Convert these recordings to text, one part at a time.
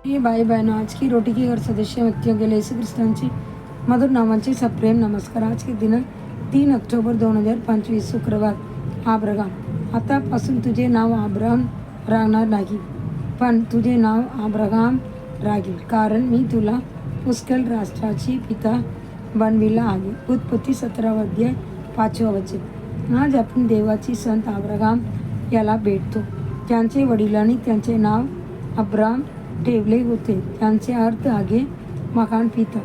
हे भाई बहनों, आज की रोटी की घर सदस्य व्यक्तियों के लिए यीशु ख्रिस्तांची मधुर नामांचे सप्रेम नमस्कार. आज के दिनांक 3 ऑक्टोबर 2025 शुक्रवार. आब्रहाम. आतापासून तुझे नाव अब्राम राहणार नाही, पण तुझे नाव अब्राहम राहील, कारण मी तुला पुष्कळ राष्ट्राची पिता बनविला आहे. उत्पत्ती 17 अध्याय 5 वचन. आज आपण देवाची संत अब्राहम याला भेटतो. त्यांचे वडिलांनी त्यांचे नाव अब्राम ठेवले होते. त्यांचे अर्थ आहे महान पिता,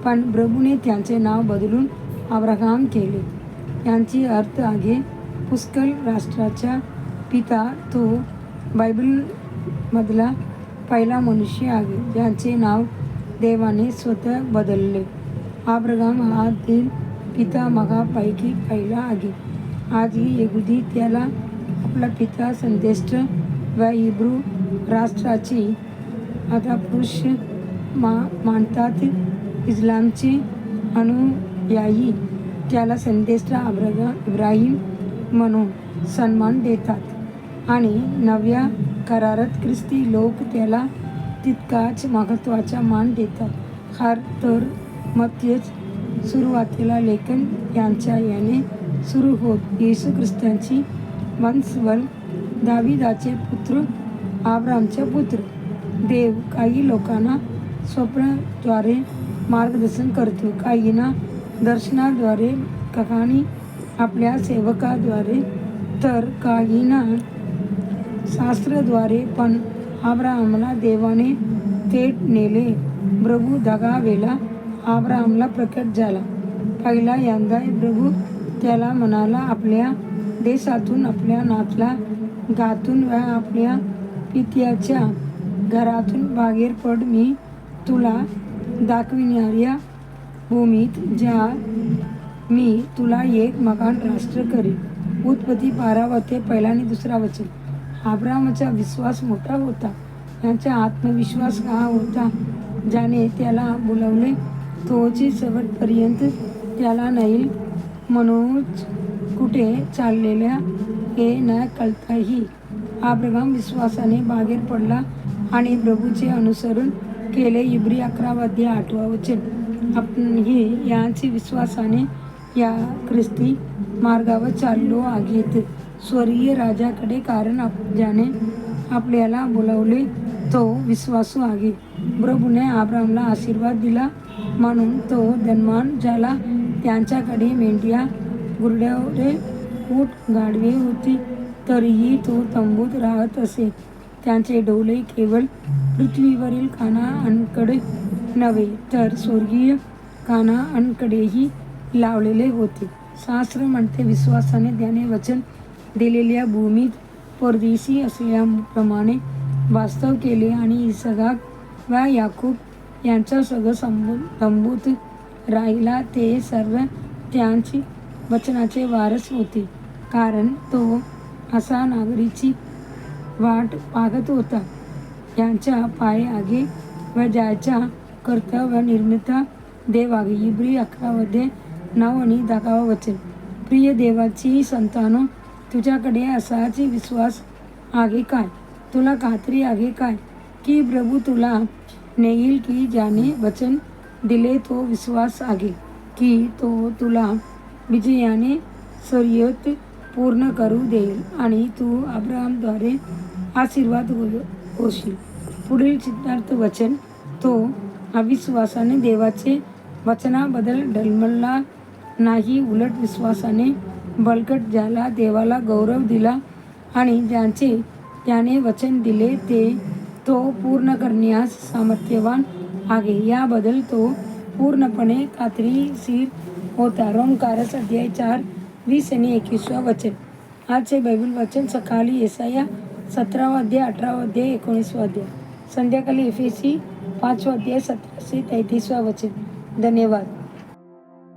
पण प्रभूने त्यांचे नाव बदलून अब्राहम केले. यांची अर्थ आहे पुष्कळ राष्ट्राचा पिता. तो बायबलमधला पहिला मनुष्य आहे ज्याचे नाव देवाने स्वतः बदलले. अब्राहम हा 3 पितामहापैकी पहिला आहे. आजही यहुदी त्याला आपला पिता संदेष्ट व हिब्रू राष्ट्राची आधापुरुष मानतात. इस्लामचे अनुयायी त्याला संदेष्ट इब्राहिम म्हणून सन्मान देतात आणि नव्या करारात ख्रिस्ती लोक त्याला तितकाच महत्त्वाचा मान देतात. तर मत्तेच सुरुवातीला लेखन यांच्या याने सुरू होत. येशू ख्रिस्तांची वंशवळ दाविदाचे पुत्र, अब्रामचा पुत्र. देव काही लोकांना स्वप्नाद्वारे मार्गदर्शन करतो, काहींना दर्शनाद्वारे, काही आपल्या सेवकाद्वारे, तर काहींना शास्त्राद्वारे. पण अब्राहमला देवाने थेट नेले. प्रभू दगावेला अब्राहमला प्रकट झाला. पहिल्यांदा प्रभू त्याला म्हणाला, आपल्या देशातून, आपल्या नातला गातून व आपल्या पित्याच्या घरातून बाहेर पड. मी तुला दाखविणाऱ्या भूमीत जा. मी तुला एक महान राष्ट्र करेन. उत्पत्ती 12 अध्याय 1 आणि 2 वचन. अब्राहमचा विश्वास मोठा होता. याचा आत्मविश्वास हा होता ज्याने त्याला बोलावले. तोच शेवटपर्यंत त्याला नेईल. म्हणूनच कुठे चाललेला हे न कळताही अब्राहम विश्वासाने बाहेर पडला आणि प्रभूचे अनुसरण केले. इब्री 11 अध्याय 8 वचन. आपणही यांची विश्वासाने या ख्रिस्ती मार्गावर चाललो आहोत, स्वर्गीय राजाकडे, कारण ज्याने आपल्याला बोलावले तो विश्वासू आहे. प्रभूने अब्राहमला आशीर्वाद दिला म्हणून तो धनवान झाला. त्यांच्याकडे मेंढ्या, गुराढोरे, ऊंट, गाढवे होती, तरीही तो तंबूत राहत असे. त्यांचे डोळे केवळ पृथ्वीवरील कानांकडे नव्हे, तर स्वर्गीय कानांकडेही लावलेले होते. शास्त्र म्हणते, विश्वासाने त्याने वचन दिलेल्या भूमीत परदेशी असल्याप्रमाणे वास्तव केले आणि इसहाक व याकूब यांच्यासह तंबूत राहिला. ते सर्व त्यांची वचनाचे वारस होते, कारण तो असा नागरीची वाट पाहत होता यांच्या पाय आगे व ज्याच्या करता व निर्मिता देव आहे. इब्री 11 अध्याय 9 आणि 10 वचन. प्रिय देवाची संतानो, तुझ्याकडे असाच विश्वास आहे काय? तुला खात्री आहे काय की प्रभू तुला नेईल? की ज्याने वचन दिले तो विश्वास आहे की तो तुला विजयाने शर्यत पूर्ण करू देईल आणि तू अब्राहमद्वारे आशीर्वाद होशील. पुढील चिन्हार्थ वचन. तो अविश्वासाने देवाचे वचनाबद्दल डलमळला नाही, उलट विश्वासाने बळकट झाला, देवाला गौरव दिला आणि ज्याचे त्याने वचन दिले ते तो पूर्ण करण्यास सामर्थ्यवान आहे, याबद्दल तो पूर्णपणे खात्रीशीर होता. रोमकारस अध्याय 4 20 आणि 21 वचन. आजचे बायबल वचन सकाळी येसाया 17 अध्याय 18 अध्याय 19 अध्याय. संध्याकाळी एफेसी 5 अध्याय 17 ते 33 वचन. धन्यवाद.